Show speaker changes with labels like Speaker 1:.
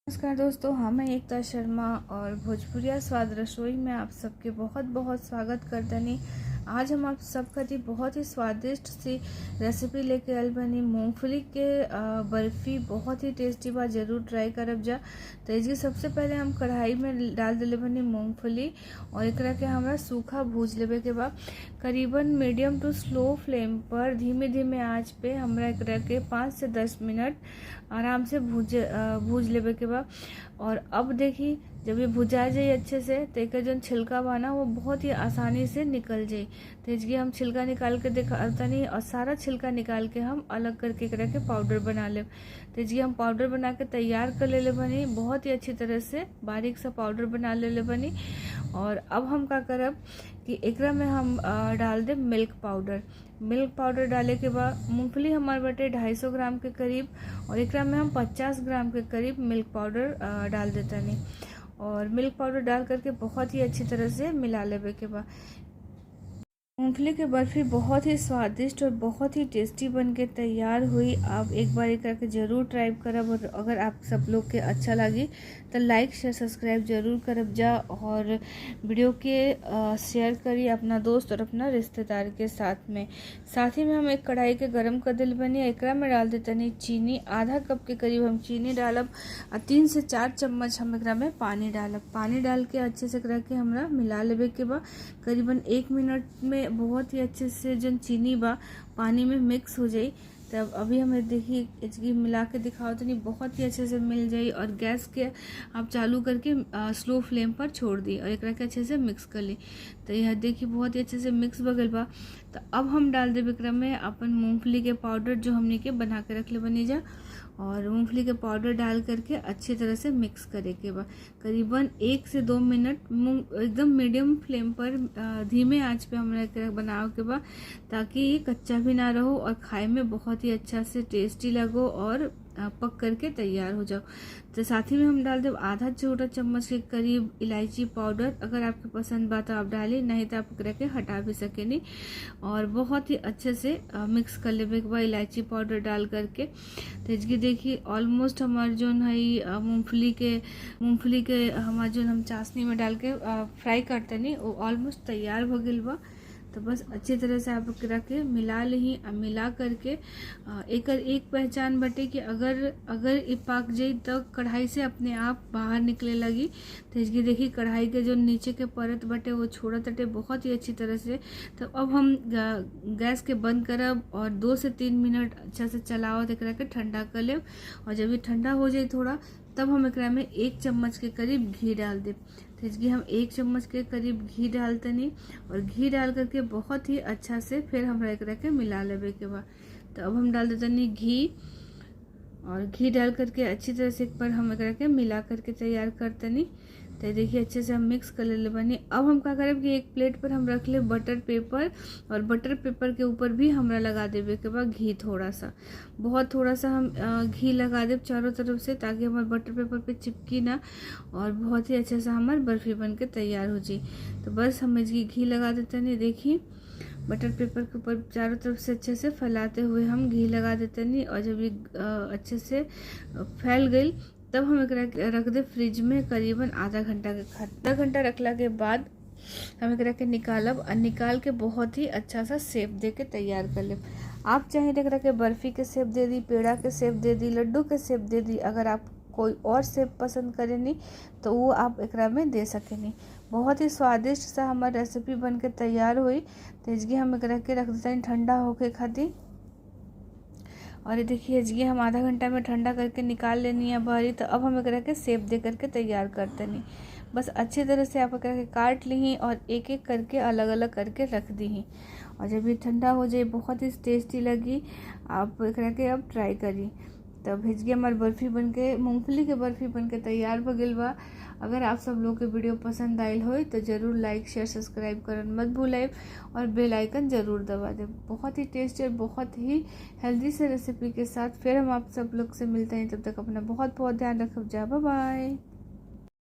Speaker 1: नमस्कार दोस्तों, हम हैं एकता शर्मा और भोजपुरिया स्वाद रसोई में आप सबके बहुत बहुत स्वागत करतनी। आज हम आप सब खातिर बहुत ही स्वादिष्ट सी रेसिपी लेके आयल बनी। मूंगफली के बर्फ़ी बहुत ही टेस्टी बा, जरूर ट्राई करब जा। तो इसकी सबसे पहले हम कढ़ाई में डाल दिले बनी मूंगफली और एकरा के हमरा सूखा भूज लेवे के बा। करीबन मीडियम टू स्लो फ्लेम पर धीमे धीमे आंच पे हमरा एकरा के 5 से 10 मिनट आराम से भूज लेवे के बा। और अब देखी जब ये भुजा जाए अच्छे से तो एक जो छिलका बा ना वो बहुत ही आसानी से निकल जाए। तो इसलिए हम छिलका निकाल के दिखाता नहीं और सारा छिलका निकाल के हम अलग करके एकरा के पाउडर बना ले। तो इसलिए हम पाउडर बना के तैयार कर ले बनी, बहुत ही अच्छी तरह से बारीक सा पाउडर बना ले बनी। और अब हम का करब कि एकरा में हम डाल दे मिल्क पाउडर। मिल्क पाउडर डाले के बाद मूंगफली हमारे बटे 250 ग्राम के करीब और एकरा में हम 50 ग्राम के करीब मिल्क पाउडर डाल देता नहीं। और मिल्क पाउडर डाल करके बहुत ही अच्छी तरह से मिला लेवे के बाद मूंगफली की बर्फी बहुत ही स्वादिष्ट और बहुत ही टेस्टी बन के तैयार हुई। आप एक बार करके ज़रूर ट्राई करब और अगर आप सब लोग के अच्छा लगी तो लाइक शेयर सब्सक्राइब जरूर करब जा और वीडियो के शेयर करी अपना दोस्त और अपना रिश्तेदार के साथ में। साथ ही में हम एक कढ़ाई के गरम कर दिल बनी, एकरा में डाल देते नहीं चीनी, आधा कप के करीब हम चीनी डालब और 3 से 4 चम्मच हम एकरा में पानी डालब। पानी डाल के अच्छे से एकरा के हमरा मिला लेवे के बा। करीबन 1 मिनट में बहुत ही अच्छे से जो चीनी बा पानी में मिक्स हो जाई। तब अभी हमें देखिए इसकी मिला के दिखाओ तो नहीं बहुत ही अच्छे से मिल जाई। और गैस के आप चालू करके स्लो फ्लेम पर छोड़ दी और एक अच्छे से मिक्स कर ली। तो यह देखिए बहुत ही अच्छे से मिक्स बगल बा। तो अब हम डाल दे एकरा में अपन मूंगफली के पाउडर जो हमने के बना के रख ले बनी जा और मूंगफली के पाउडर डाल करके अच्छी तरह से मिक्स करे के बाद करीबन 1 से 2 मिनट एकदम मीडियम फ्लेम पर धीमे आंच पे हमरा बनाओ के बाद ताकि ये कच्चा भी ना रहो और खाए में बहुत ही अच्छा से टेस्टी लगो और पक करके तैयार हो जाओ। तो साथ ही में हम डाल दे आधा छोटा चम्मच के करीब इलायची पाउडर। अगर आपके पसंद बा तो आप डालें, नहीं तो आप एकरा के हटा भी सकेनी। और बहुत ही अच्छे से मिक्स कर लेवे के बाद इलायची पाउडर डाल करके तो इसकी देखिए ऑलमोस्ट हमारे जो है मूंगफली के हमारे जो हम चाशनी में डाल के फ्राई करते नहीं वो ऑलमोस्ट तैयार हो गई बा। तो बस अच्छी तरह से आप एकरा के मिला ली। मिला करके एक पहचान बटे कि अगर ये पक जाए तो कढ़ाई से अपने आप बाहर निकले लगी। तो इसकी देखिए कढ़ाई के जो नीचे के परत बटे वो छोड़ा तटे बहुत ही अच्छी तरह से। तो अब हम गैस के बंद करब और 2 से 3 मिनट अच्छा से चलाओ एकरा के ठंडा कर लेब। और जब ये ठंडा हो जाए थोड़ा तब हम एकरा में 1 चम्मच के करीब घी डाल दें। तो इसकी हम 1 चम्मच के करीब घी डालते नहीं और घी डाल करके बहुत ही अच्छा से फिर हम एकरा के मिला लेवे के बाद। तो अब हम डाल देते नहीं घी और घी डाल करके अच्छी तरह से एक बार हम एकरा के मिला करके तैयार करते नहीं। तो देखिए अच्छे से हम मिक्स कर ले बनी। अब हम क्या करें कि एक प्लेट पर हम रख ले बटर पेपर और बटर पेपर के ऊपर भी हमरा लगा देवे के बाद घी बहुत थोड़ा सा हम घी लगा दे चारों तरफ से ताकि हमारे बटर पेपर पे चिपकी ना और बहुत ही अच्छे से हमारी बर्फी बन के तैयार हो जाए। तो बस हम इसकी घी लगा देते नहीं, देखिए बटर पेपर के ऊपर चारों तरफ से अच्छे से फैलाते हुए हम घी लगा देते नहीं। और जब ये अच्छे से फैल गई तब हम एकरा रख दे फ्रिज में करीबन आधा घंटा रखला के बाद हम एकरा के निकालब और निकाल के बहुत ही अच्छा सा शेप दे के तैयार कर ले। आप चाहे तो एकरा के बर्फी के शेप दे दी, पेड़ा के शेप दे दी, लड्डू के शेप दे दी। अगर आप कोई और शेप पसंद करे नहीं तो वो आप एकरा में दे सके नहीं। बहुत ही स्वादिष्ट सा हमारी रेसिपी बन के तैयार हुई। तो इसकी हम एकरा के रख देते हैं ठंडा होके खातिर। और ये देखिए ये हम आधा घंटा में ठंडा करके निकाल लेनी है बाहरी। तो अब हम एकरा के शेप दे करके तैयार करते नहीं। बस अच्छी तरह से आप एकरा के काट ली और एक एक करके अलग अलग करके रख दी। और जब ये ठंडा हो जाए बहुत ही टेस्टी लगी, आप एकरा के अब ट्राई करी। तो भेजिए हमारी बर्फी बन के मूँगफली के बर्फी बन के तैयार हो गई बा। अगर आप सब लोग के वीडियो पसंद आयल हो तो ज़रूर लाइक शेयर सब्सक्राइब करन मत भूलें और बेल आइकन ज़रूर दबा दें। बहुत ही टेस्टी और बहुत ही हेल्दी से रेसिपी के साथ फिर हम आप सब लोग से मिलते हैं। तब तक अपना बहुत बहुत ध्यान रखो। जा बाय बाय।